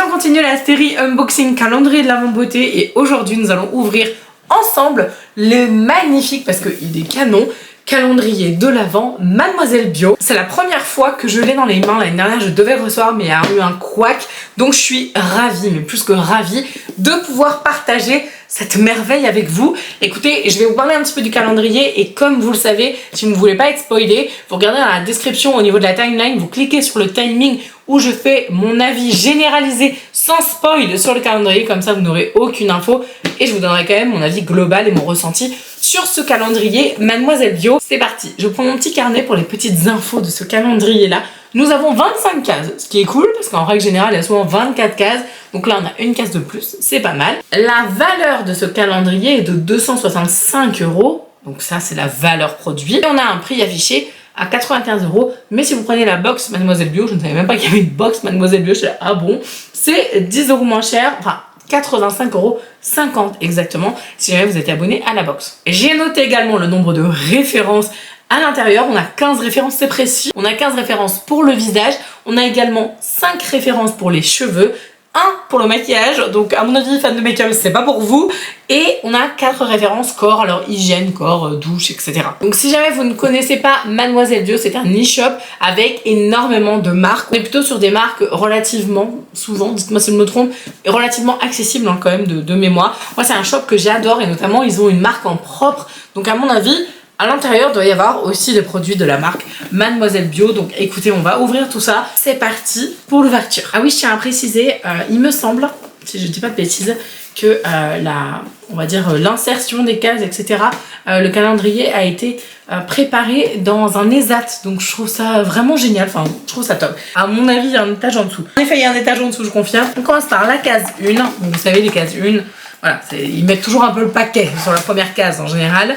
on continue la série unboxing calendrier de l'Avent beauté et aujourd'hui nous allons ouvrir ensemble le magnifique, parce qu'il est canon, calendrier de l'Avent Mademoiselle Bio. C'est la première fois que je l'ai dans les mains. L'année dernière je devais le recevoir mais il y a eu un couac, donc je suis ravie, mais plus que ravie de pouvoir partager cette merveille avec vous. Écoutez, je vais vous parler un petit peu du calendrier et comme vous le savez, si vous ne voulez pas être spoilé, vous regardez dans la description au niveau de la timeline, vous cliquez sur le timing où je fais mon avis généralisé sans spoil sur le calendrier, comme ça vous n'aurez aucune info et je vous donnerai quand même mon avis global et mon ressenti sur ce calendrier Mademoiselle Bio. C'est parti, je prends mon petit carnet pour les petites infos de ce calendrier là. Nous avons 25 cases, ce qui est cool parce qu'en règle générale il y a souvent 24 cases, donc là on a une case de plus, c'est pas mal. La valeur de ce calendrier est de 265 €, donc ça c'est la valeur produit. Et on a un prix affiché à 95 €, mais si vous prenez la box Mademoiselle Bio, je ne savais même pas qu'il y avait une box Mademoiselle Bio, je suis là, ah bon, c'est 10 € moins cher, enfin 85,50 € exactement, si jamais vous êtes abonné à la box. J'ai noté également le nombre de références à l'intérieur, on a 15 références, c'est précis. On a 15 références pour le visage, on a également 5 références pour les cheveux, 1 pour le maquillage, donc à mon avis, fan de make-up, c'est pas pour vous. Et on a 4 références corps, alors hygiène, corps, douche, etc. Donc si jamais vous ne connaissez pas Mademoiselle Bio, c'est un e-shop avec énormément de marques. On est plutôt sur des marques relativement, souvent, dites-moi si je me trompe, relativement accessibles hein, quand même de mémoire. Moi c'est un shop que j'adore et notamment ils ont une marque en propre, donc à mon avis, à l'intérieur, il doit y avoir aussi des produits de la marque Mademoiselle Bio. Donc écoutez, on va ouvrir tout ça. C'est parti pour l'ouverture. Ah oui, je tiens à préciser, il me semble, si je dis pas de bêtises, que on va dire l'insertion des cases, etc. Le calendrier a été préparé dans un ESAT. Donc je trouve ça vraiment génial. Enfin, je trouve ça top. À mon avis, il y a un étage en dessous. En effet, il y a un étage en dessous, je confirme. On commence par la case 1. Donc vous savez, les cases 1, voilà, ils mettent toujours un peu le paquet sur la première case en général.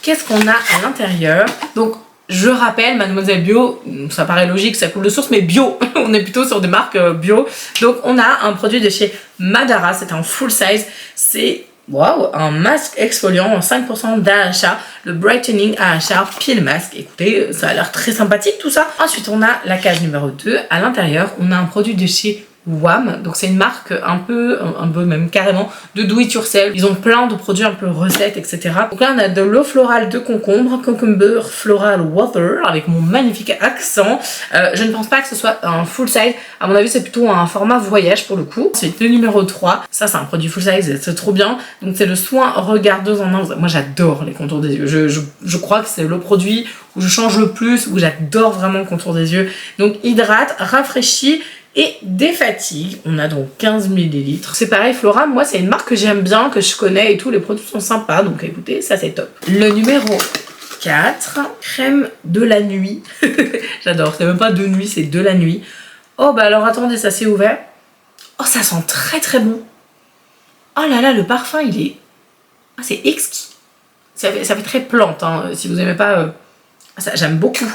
Qu'est-ce qu'on a à l'intérieur? Donc, je rappelle, Mademoiselle Bio, ça paraît logique, ça coule de source, mais bio, on est plutôt sur des marques bio. Donc, on a un produit de chez Madara, c'est un full size, c'est waouh, un masque exfoliant en 5% d'AHA, le Brightening AHA Peel Mask. Écoutez, ça a l'air très sympathique tout ça. Ensuite, on a la case numéro 2. À l'intérieur, on a un produit de chez WAM, donc c'est une marque un peu même carrément de do it yourself. Ils ont plein de produits un peu recettes, etc. Donc là on a de l'eau florale de concombre, Cucumber Floral Water, avec mon magnifique accent. Je ne pense pas que ce soit un full size, à mon avis c'est plutôt un format voyage pour le coup. Ensuite le numéro 3, ça c'est un produit full size, c'est trop bien. Donc c'est le soin regardeuse en 1. Moi j'adore les contours des yeux, je crois que c'est le produit où je change le plus, où j'adore vraiment le contour des yeux. Donc hydrate, rafraîchit et défatigue. On a donc 15 ml. C'est pareil, Flora, moi c'est une marque que j'aime bien, que je connais et tout, les produits sont sympas, donc écoutez, ça c'est top. Le numéro 4, crème de la nuit. J'adore, c'est même pas de nuit, c'est de la nuit. Oh bah alors attendez, ça s'est ouvert. Oh ça sent très très bon. Oh là là, le parfum il est... Ah c'est exquis. Ça fait très plante, hein. Si vous aimez pas... Ça j'aime beaucoup.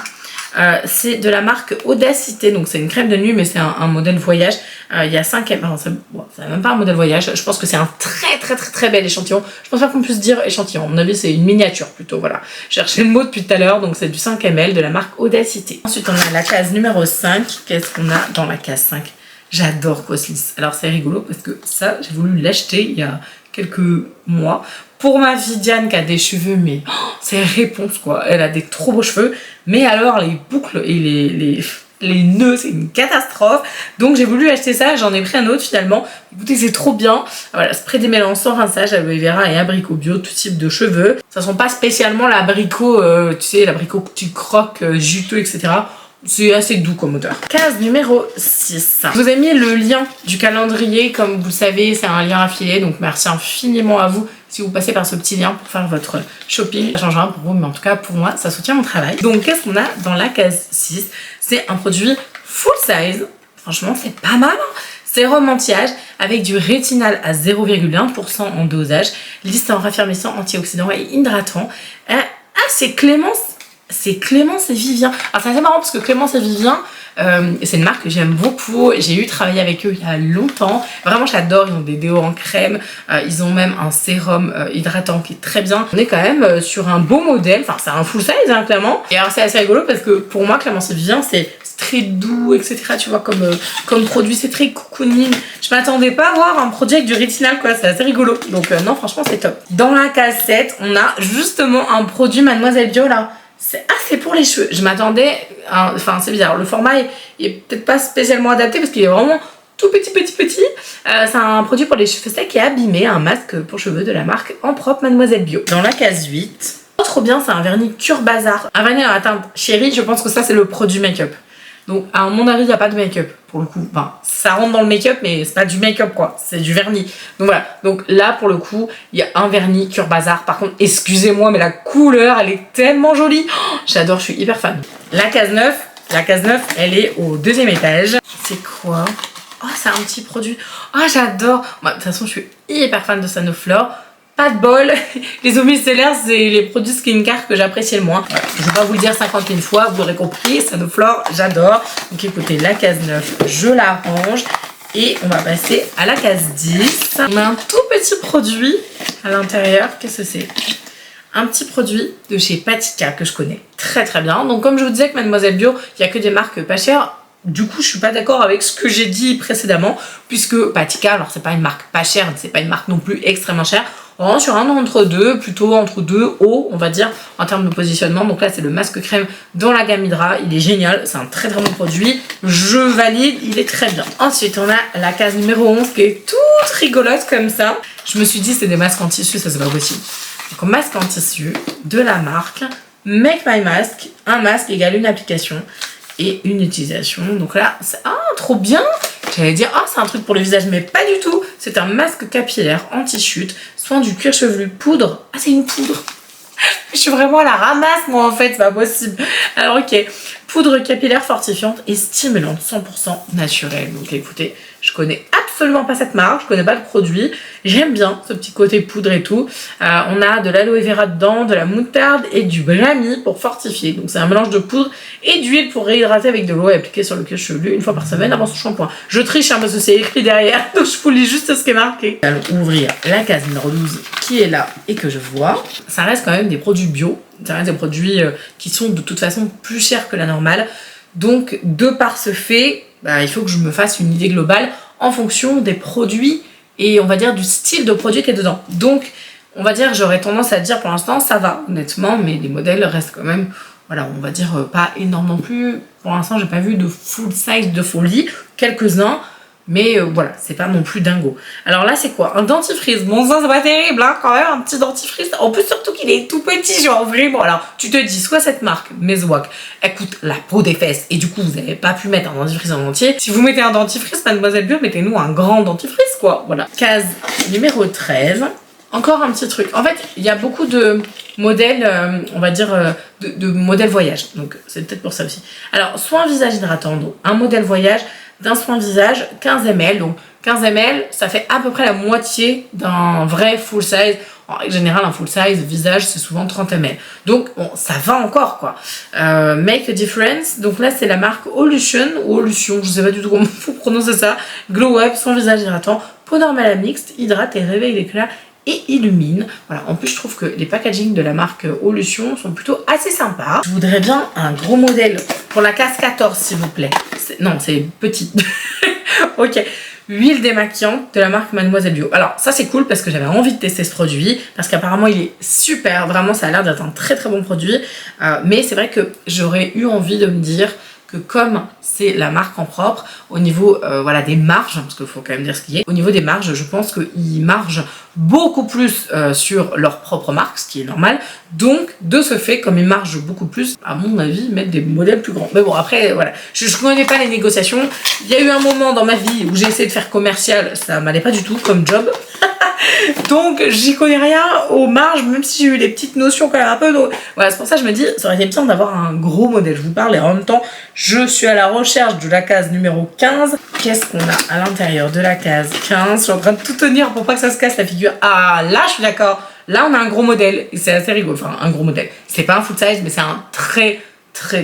C'est de la marque Audacité, donc c'est une crème de nuit mais c'est un modèle voyage. Il y a 5 ml, c'est même pas un modèle voyage, je pense que c'est un très bel échantillon. Je pense pas qu'on puisse dire échantillon, à mon avis c'est une miniature plutôt, voilà. Je cherchais le mot depuis tout à l'heure, donc c'est du 5 ml de la marque Audacité. Ensuite on a la case numéro 5, qu'est-ce qu'on a dans la case 5? J'adore Coslis, alors c'est rigolo parce que ça j'ai voulu l'acheter il y a quelques mois pour ma fille Diane qui a des cheveux mais oh, c'est réponse quoi, elle a des trop beaux cheveux mais alors les boucles et les nœuds c'est une catastrophe, donc j'ai voulu acheter ça, j'en ai pris un autre finalement. Écoutez c'est trop bien, voilà, spray démêlant sans rinçage, aloe vera et abricot bio, tout type de cheveux. Ça sent pas spécialement l'abricot, tu sais l'abricot que tu croques, juteux etc. C'est assez doux comme odeur. Case numéro 6. Je vous ai mis le lien du calendrier, comme vous le savez, c'est un lien affilié, donc merci infiniment à vous si vous passez par ce petit lien pour faire votre shopping. Ça changera pour vous, mais en tout cas pour moi, ça soutient mon travail. Donc qu'est-ce qu'on a dans la case 6? C'est un produit full size. Franchement, c'est pas mal. Sérum anti-âge avec du rétinal à 0,1% en dosage, listant raffermissant, antioxydant et hydratant. Ah, c'est Clémence. C'est Clémence et Vivien. Alors c'est assez marrant parce que Clémence et Vivien, c'est une marque que j'aime beaucoup. J'ai eu travaillé avec eux il y a longtemps. Vraiment j'adore, ils ont des déos en crème. Ils ont même un sérum hydratant qui est très bien. On est quand même sur un beau modèle. Enfin c'est un full size hein, clairement. Et alors c'est assez rigolo parce que pour moi Clémence et Vivien c'est très doux etc. Tu vois comme produit, c'est très cocooning. Je sais Je m'attendais pas à voir un produit avec du rétinal quoi, c'est assez rigolo. Donc non franchement c'est top. Dans la case 7, on a justement un produit Mademoiselle Bio là. C'est pour les cheveux. Je m'attendais, enfin c'est bizarre, le format est peut-être pas spécialement adapté parce qu'il est vraiment tout petit. C'est un produit pour les cheveux secs et abîmés, un masque pour cheveux de la marque En Propre Mademoiselle Bio. Dans la case 8, trop bien, c'est un vernis Cure Bazar. Un vernis à la teinte chérie, je pense que ça c'est le produit make-up. Donc à mon avis, il n'y a pas de make-up pour le coup. Enfin, ça rentre dans le make-up, mais c'est pas du make-up quoi, c'est du vernis. Donc voilà, donc là pour le coup, il y a un vernis Cure Bazar. Par contre, excusez-moi, mais la couleur, elle est tellement jolie. Oh, j'adore, je suis hyper fan. La case 9, elle est au 2e étage. C'est quoi? Oh, c'est un petit produit. Oh, j'adore. Moi, de toute façon, je suis hyper fan de Sanoflore. Pas de bol, les eaux micellaires, c'est les produits skincare que j'apprécie le moins. Voilà. Je vais pas vous le dire 50 000 fois, vous l'aurez compris, Sanoflore, j'adore. Donc écoutez, la case 9, je la range. Et on va passer à la case 10. On a un tout petit produit à l'intérieur. Qu'est-ce que c'est? Un petit produit de chez Patika que je connais très bien. Donc comme je vous disais que Mademoiselle Bio, il n'y a que des marques pas chères. Du coup, je suis pas d'accord avec ce que j'ai dit précédemment, puisque Patika, alors c'est pas une marque pas chère, c'est pas une marque non plus extrêmement chère. On rentre sur un entre deux, plutôt entre deux hauts, on va dire, en termes de positionnement. Donc là, c'est le masque crème dans la gamme Hydra. Il est génial, c'est un très bon produit. Je valide, il est très bien. Ensuite, on a la case numéro 11 qui est toute rigolote comme ça. Je me suis dit, c'est des masques en tissu, ça c'est pas possible. Donc, masque en tissu de la marque Make My Mask. Un masque égale une application et une utilisation. Donc là, c'est trop bien. J'allais dire, c'est un truc pour le visage, mais pas du tout. C'est un masque capillaire anti-chute, soin du cuir chevelu, poudre. Ah, c'est une poudre. Je suis vraiment à la ramasse, moi, en fait, c'est pas possible. Alors, ok. Poudre capillaire fortifiante et stimulante, 100% naturelle. Donc, écoutez, je connais absolument pas cette marque, je connais pas le produit. J'aime bien ce petit côté poudre et tout. On a de l'aloe vera dedans, de la moutarde et du brahmi pour fortifier. Donc, c'est un mélange de poudre et d'huile pour réhydrater avec de l'eau et appliquer sur le cuir chevelu une fois par semaine avant son shampoing. Je triche parce que c'est écrit derrière, donc je vous lis juste ce qui est marqué. Allons ouvrir la case numéro 12 qui est là et que je vois. Ça reste quand même des produits bio. Ça reste des produits qui sont de toute façon plus chers que la normale. Donc, de par ce fait, il faut que je me fasse une idée globale en fonction des produits et on va dire du style de produit qui est dedans. Donc, on va dire, j'aurais tendance à dire pour l'instant, ça va, honnêtement, mais les modèles restent quand même, voilà, on va dire pas énormes non plus. Pour l'instant, j'ai pas vu de full size de folie, quelques-uns. Mais voilà, c'est pas non plus dingo. Alors là, c'est quoi? Un dentifrice. Bon, ça, c'est pas terrible, hein, quand même, un petit dentifrice. En plus, surtout qu'il est tout petit, genre vraiment. Alors, tu te dis, soit cette marque, Meswak, elle coûte la peau des fesses, et du coup, vous n'avez pas pu mettre un dentifrice en entier. Si vous mettez un dentifrice, Mademoiselle Bio, mettez-nous un grand dentifrice, quoi. Voilà. Case numéro 13. Encore un petit truc. En fait, il y a beaucoup de modèles, on va dire, de modèles voyage. Donc, c'est peut-être pour ça aussi. Alors, soin visage hydratant. Donc, un modèle voyage d'un soin visage 15 ml. Donc 15 ml, ça fait à peu près la moitié d'un vrai full size. En règle générale, un full size visage, c'est souvent 30 ml. Donc bon, ça va encore quoi. Make a difference. Donc là, c'est la marque Olution ou Olution, je sais pas du tout comment vous prononcez ça. Glow Up, soin visage hydratant, peau normale à mixte, hydrate et réveille l'éclat et illumine. Voilà, en plus je trouve que les packaging de la marque Olution sont plutôt assez sympas. Je voudrais bien un gros modèle pour la case 14 s'il vous plaît. Non, c'est petit. Ok. Huile démaquillante de la marque Mademoiselle Bio. Alors ça c'est cool parce que j'avais envie de tester ce produit parce qu'apparemment il est super, vraiment ça a l'air d'être un très bon produit. Mais c'est vrai que j'aurais eu envie de me dire que comme c'est la marque En Propre, au niveau voilà, des marges, parce qu'il faut quand même dire ce qu'il y a, au niveau des marges, je pense qu'ils margent beaucoup plus sur leur propre marque, ce qui est normal. Donc, de ce fait, comme ils margent beaucoup plus, à mon avis, ils mettent des modèles plus grands. Mais bon, après, voilà, je ne connais pas les négociations. Il y a eu un moment dans ma vie où j'ai essayé de faire commercial, ça m'allait pas du tout comme job. Donc j'y connais rien aux marges, même si j'ai eu des petites notions quand même un peu. Donc voilà, c'est pour ça que je me dis, ça aurait été bien d'avoir un gros modèle. Je vous parle et en même temps, je suis à la recherche de la case numéro 15. Qu'est-ce qu'on a à l'intérieur de la case 15? Je suis en train de tout tenir pour pas que ça se casse la figure. Ah, là, je suis d'accord. Là, on a un gros modèle et c'est assez rigolo. Enfin, un gros modèle. C'est pas un full size, mais c'est un très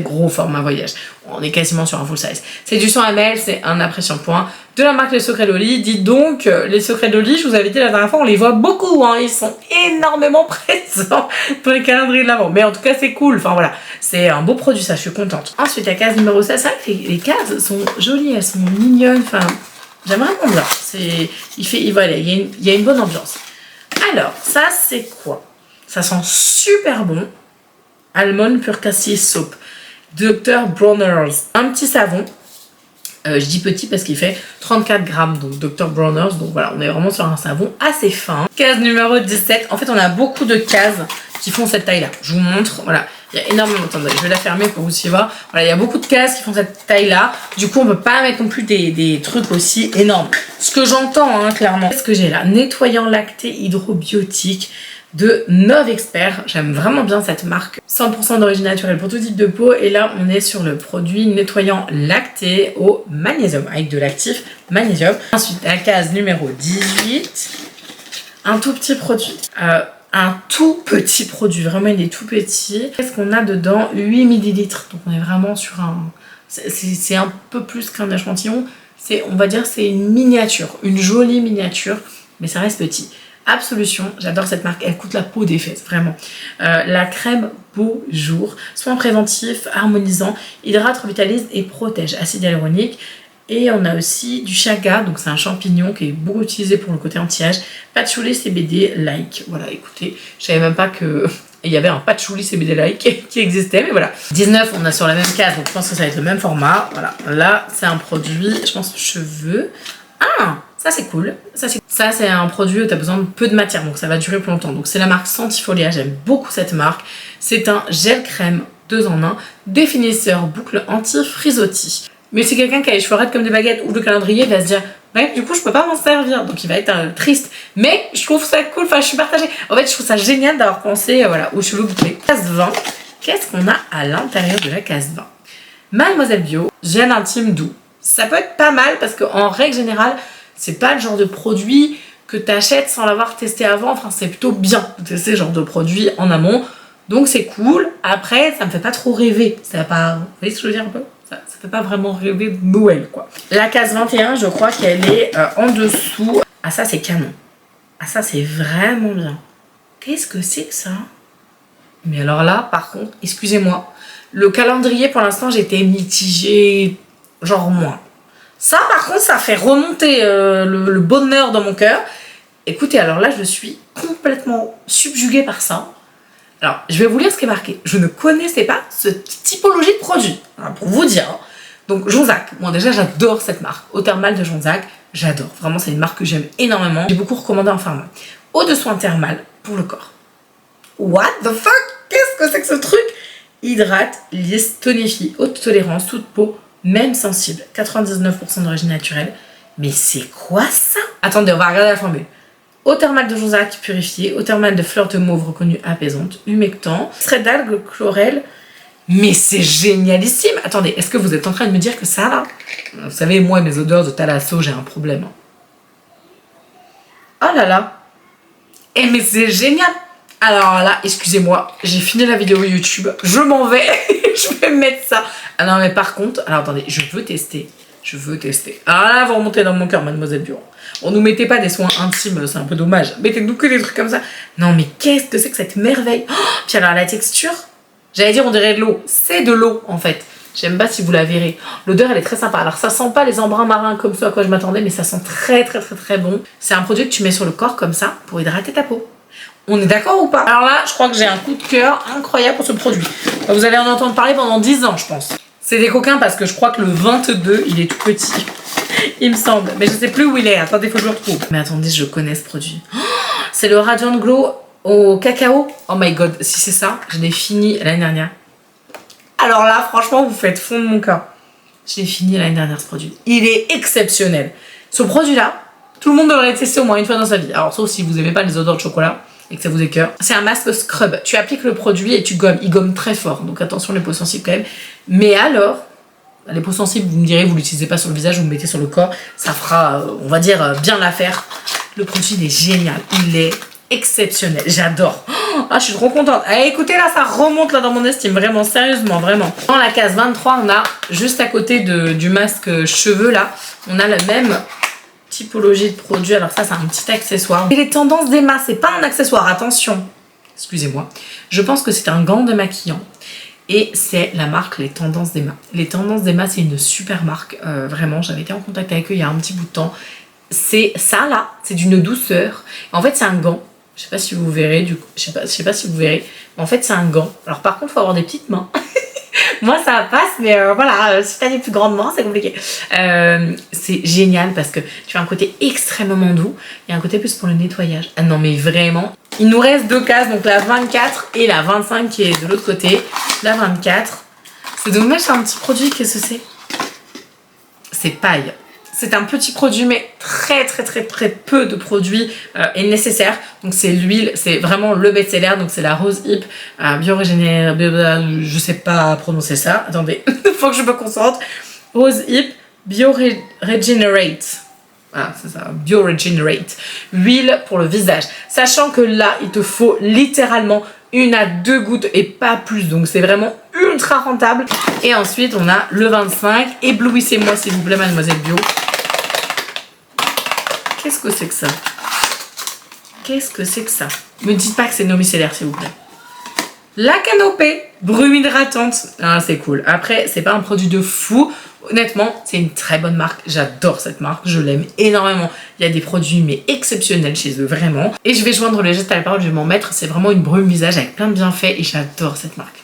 gros format voyage. On est quasiment sur un full size. C'est du 100 ml, c'est un après-shampoing de la marque Les Secrets d'Oli. Dites donc, les Secrets d'Oli, je vous avais dit la dernière fois, on les voit beaucoup, hein, ils sont énormément présents pour les calendriers de l'Avent. Mais en tout cas, c'est cool, enfin voilà, c'est un beau produit, ça, je suis contente. Ensuite, la case numéro 16, c'est vrai que les cases sont jolies, elles sont mignonnes, enfin, J'aime vraiment bien. Voilà, il y a une bonne ambiance. Alors, ça c'est quoi? Ça sent super bon. Almond Pure Cassis Soap. Dr. Bronner's. Un petit savon. Je dis petit parce qu'il fait 34 grammes, donc Dr. Bronner's. Donc voilà, on est vraiment sur un savon assez fin. Case numéro 17. En fait, on a beaucoup de cases qui font cette taille-là. Je vous montre. Voilà, il y a énormément. Attendez, je vais la fermer pour vous suivre. Voilà, il y a beaucoup de cases qui font cette taille-là. Du coup, on peut pas mettre non plus des trucs aussi énormes. Ce que j'entends, hein, clairement. Qu'est-ce que j'ai là? Nettoyant lacté hydrobiotique de Novexpert. J'aime vraiment bien cette marque. 100% d'origine naturelle pour tout type de peau. Et là, on est sur le produit nettoyant lacté au magnésium, avec de l'actif magnésium. Ensuite, la case numéro 18. Un tout petit produit. Un tout petit produit. Vraiment, il est tout petit. Qu'est-ce qu'on a dedans? 8 ml. Donc, on est vraiment sur un... C'est un peu plus qu'un échantillon. On va dire c'est une miniature. Une jolie miniature. Mais ça reste petit. Absolution, j'adore cette marque, elle coûte la peau des fesses, vraiment. La crème Beau Jour, soin préventif, harmonisant, hydrate, revitalise et protège, acide hyaluronique. Et on a aussi du chaga, donc c'est un champignon qui est beaucoup utilisé pour le côté anti-âge. Patchouli CBD like, voilà, écoutez, je savais même pas que il y avait un patchouli CBD like qui existait, mais voilà. 19, on a sur la même case, donc je pense que ça va être le même format. Voilà, là c'est un produit, je pense, cheveux. Ah, ça c'est cool. Ça c'est un produit où tu as besoin de peu de matière, donc ça va durer plus longtemps. Donc c'est la marque Santifolia, j'aime beaucoup cette marque. C'est un gel crème 2 en 1, définisseur boucle anti-frisottis. Mais c'est quelqu'un qui a les cheveux raides comme des baguettes ou le calendrier va se dire ouais, du coup je peux pas m'en servir, donc il va être triste. Mais je trouve ça cool, enfin je suis partagée. En fait je trouve ça génial d'avoir pensé voilà, aux cheveux bouclés. Case 20, qu'est-ce qu'on a à l'intérieur de la case 20? Mademoiselle Bio, gel intime doux. Ça peut être pas mal parce qu'en règle générale, c'est pas le genre de produit que tu achètes sans l'avoir testé avant. Enfin, c'est plutôt bien de tester ce genre de produit en amont. Donc c'est cool. Après, ça me fait pas trop rêver. Ça va pas... Vous voyez ce que je veux dire un peu? Ça fait pas vraiment rêver de Noël, quoi. La case 21, je crois qu'elle est en dessous. Ah, ça, c'est canon. Ah, ça, c'est vraiment bien. Qu'est-ce que c'est que ça? Mais alors là, par contre, excusez-moi. Le calendrier, pour l'instant, j'étais mitigée... genre moins. Ça par contre ça fait remonter le bonheur dans mon cœur. Écoutez, alors là je suis complètement subjuguée par ça. Alors je vais vous lire ce qui est marqué. Je ne connaissais pas cette typologie de produit, hein, pour vous dire. Hein. Donc Jonzac, moi déjà j'adore cette marque. Eau thermale de Jonzac, j'adore. Vraiment c'est une marque que j'aime énormément. J'ai beaucoup recommandé en pharma. Eau de soin thermale pour le corps. What the fuck? Qu'est-ce que c'est que ce truc? Hydrate, lisse, tonifie, haute tolérance, toute peau, même sensible, 99% d'origine naturelle. Mais c'est quoi ça? Attendez, on va regarder la formule. Eau thermale de Jonzac purifiée, eau thermale de fleur de mauve reconnue apaisante, humectant, extrait d'algues, chlorelle. Mais c'est génialissime! Attendez, est-ce que vous êtes en train de me dire que ça là? Vous savez, moi, mes odeurs de thalasso, j'ai un problème. Oh là là! Eh mais c'est génial! Alors là, excusez-moi, j'ai fini la vidéo YouTube, je m'en vais, je vais mettre ça. Ah non mais par contre, alors attendez, je veux tester. Ah là, vous remontez dans mon cœur, Mademoiselle Bio. On nous mettait pas des soins intimes, c'est un peu dommage. Mettez-nous que des trucs comme ça. Non mais qu'est-ce que c'est que cette merveille? Oh, puis alors la texture, j'allais dire on dirait de l'eau, c'est de l'eau en fait. J'aime pas si vous la verrez. L'odeur elle est très sympa. Alors ça sent pas les embruns marins comme ce à quoi je m'attendais, mais ça sent très très très très bon. C'est un produit que tu mets sur le corps comme ça pour hydrater ta peau. On est d'accord ou pas? Alors là, je crois que j'ai un coup de cœur incroyable pour ce produit. Vous allez en entendre parler pendant 10 ans, je pense. C'est des coquins parce que je crois que le 22, il est tout petit. Il me semble. Mais je sais plus où il est. Attendez, faut que je le retrouve. Mais attendez, je connais ce produit. Oh, c'est le Radiant Glow au cacao. Oh my god, si c'est ça, je l'ai fini l'année dernière. Alors là, franchement, vous faites fondre mon cœur. Je l'ai fini l'année dernière, ce produit. Il est exceptionnel. Ce produit-là, tout le monde devrait le tester au moins une fois dans sa vie. Alors, sauf si vous n'aimez pas les odeurs de chocolat et que ça vous écœure. C'est un masque scrub. Tu appliques le produit et tu gommes. Il gomme très fort. Donc attention les peaux sensibles quand même. Mais alors, les peaux sensibles, vous me direz, vous l'utilisez pas sur le visage, vous le mettez sur le corps. Ça fera, on va dire, bien l'affaire. Le produit, il est génial. Il est exceptionnel. J'adore. Ah, je suis trop contente. Allez, écoutez, là, ça remonte là dans mon estime. Vraiment, sérieusement, vraiment. Dans la case 23, on a, juste à côté du masque cheveux, là, on a la même typologie de produit. Alors ça, c'est un petit accessoire. Et les tendances d'Emma, c'est pas un accessoire, attention. Excusez-moi. Je pense que c'est un gant démaquillant. et c'est la marque Les Tendances d'Emma. Les Tendances d'Emma, c'est une super marque, vraiment, j'avais été en contact avec eux il y a un petit bout de temps. C'est ça là, c'est d'une douceur. En fait, c'est un gant. Je sais pas si vous verrez, du coup, je sais pas si vous verrez. Mais en fait, c'est un gant. Alors par contre, il faut avoir des petites mains. Moi, ça passe, mais voilà, si t'as des plus grandes mains, c'est compliqué. C'est génial parce que tu as un côté extrêmement doux et un côté plus pour le nettoyage. Ah non, mais vraiment. Il nous reste 2 cases, donc la 24 et la 25 qui est de l'autre côté. La 24. C'est dommage, c'est un petit produit, qu'est-ce que c'est? C'est paille. C'est un petit produit, mais très peu de produits est nécessaire. Donc c'est l'huile, c'est vraiment le best-seller. Donc c'est la Rose Hip Biorégénère, je sais pas prononcer ça. Attendez, faut que je me concentre. Rose Hip Bioregenerate. Ah, c'est ça, Bioregenerate. Huile pour le visage. Sachant que là, il te faut littéralement 1 à 2 gouttes et pas plus. Donc c'est vraiment ultra rentable. Et ensuite, on a le 25. Éblouissez-moi s'il vous plaît, Mademoiselle Bio. Qu'est-ce que c'est que ça? Qu'est-ce que c'est que ça? Me dites pas que c'est non-micellaire, s'il vous plaît. La Canopée, brume hydratante. Ah, c'est cool. Après, c'est pas un produit de fou. Honnêtement, c'est une très bonne marque. J'adore cette marque. Je l'aime énormément. Il y a des produits, mais exceptionnels chez eux, vraiment. Et je vais joindre les gestes à la parole. Je vais m'en mettre. C'est vraiment une brume visage avec plein de bienfaits. Et j'adore cette marque.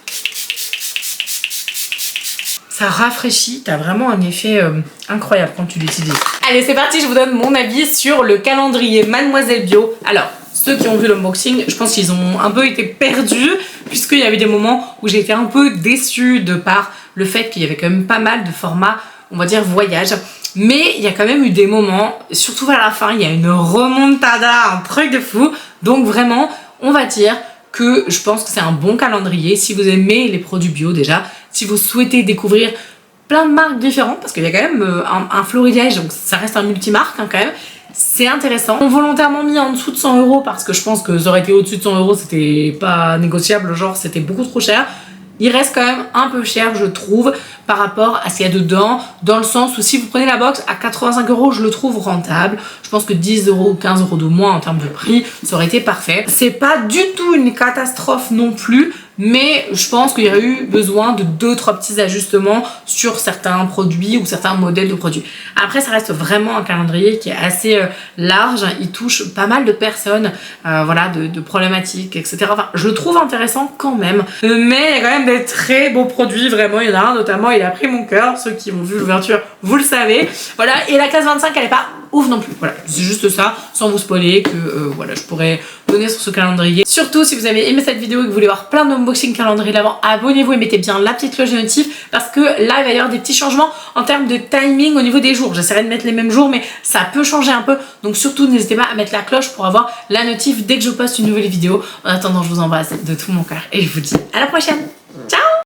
Ça rafraîchit, t'as vraiment un effet incroyable quand tu l'utilises. Allez, c'est parti, je vous donne mon avis sur le calendrier Mademoiselle Bio. Alors, ceux qui ont vu l'unboxing, je pense qu'ils ont un peu été perdus, puisqu'il y avait des moments où j'ai été un peu déçue de par le fait qu'il y avait quand même pas mal de formats, on va dire, voyage. Mais il y a quand même eu des moments, surtout vers la fin, il y a une remontada, un truc de fou. Donc vraiment, on va dire que je pense que c'est un bon calendrier si vous aimez les produits bio déjà, si vous souhaitez découvrir plein de marques différentes, parce qu'il y a quand même un florilège, donc ça reste un multimarque hein, quand même, c'est intéressant. On a volontairement mis en dessous de 100 € parce que je pense que ça aurait été au-dessus de 100 €, c'était pas négociable, genre c'était beaucoup trop cher. Il reste quand même un peu cher, je trouve, par rapport à ce qu'il y a dedans, dans le sens où si vous prenez la box à 85 €, je le trouve rentable. Je pense que 10 € ou 15 € de moins en termes de prix, ça aurait été parfait. C'est pas du tout une catastrophe non plus, mais je pense qu'il y aurait eu besoin de 2-3 petits ajustements sur certains produits ou certains modèles de produits. Après, ça reste vraiment un calendrier qui est assez large, il touche pas mal de personnes, voilà, de problématiques, etc. Enfin, je le trouve intéressant quand même, mais il y a quand même des très beaux produits, vraiment, il y en a un notamment, il a pris mon cœur, ceux qui ont vu l'ouverture, vous le savez, voilà, et la case 25, elle est pas ouf non plus, voilà, c'est juste ça, sans vous spoiler, que voilà, je pourrais donner sur ce calendrier. Surtout, si vous avez aimé cette vidéo et que vous voulez voir plein d'unboxing calendrier d'avant, abonnez-vous et mettez bien la petite cloche de notif, parce que là, il va y avoir des petits changements en termes de timing au niveau des jours. J'essaierai de mettre les mêmes jours, mais ça peut changer un peu, donc surtout, n'hésitez pas à mettre la cloche pour avoir la notif dès que je poste une nouvelle vidéo. En attendant, je vous embrasse de tout mon cœur et je vous dis à la prochaine.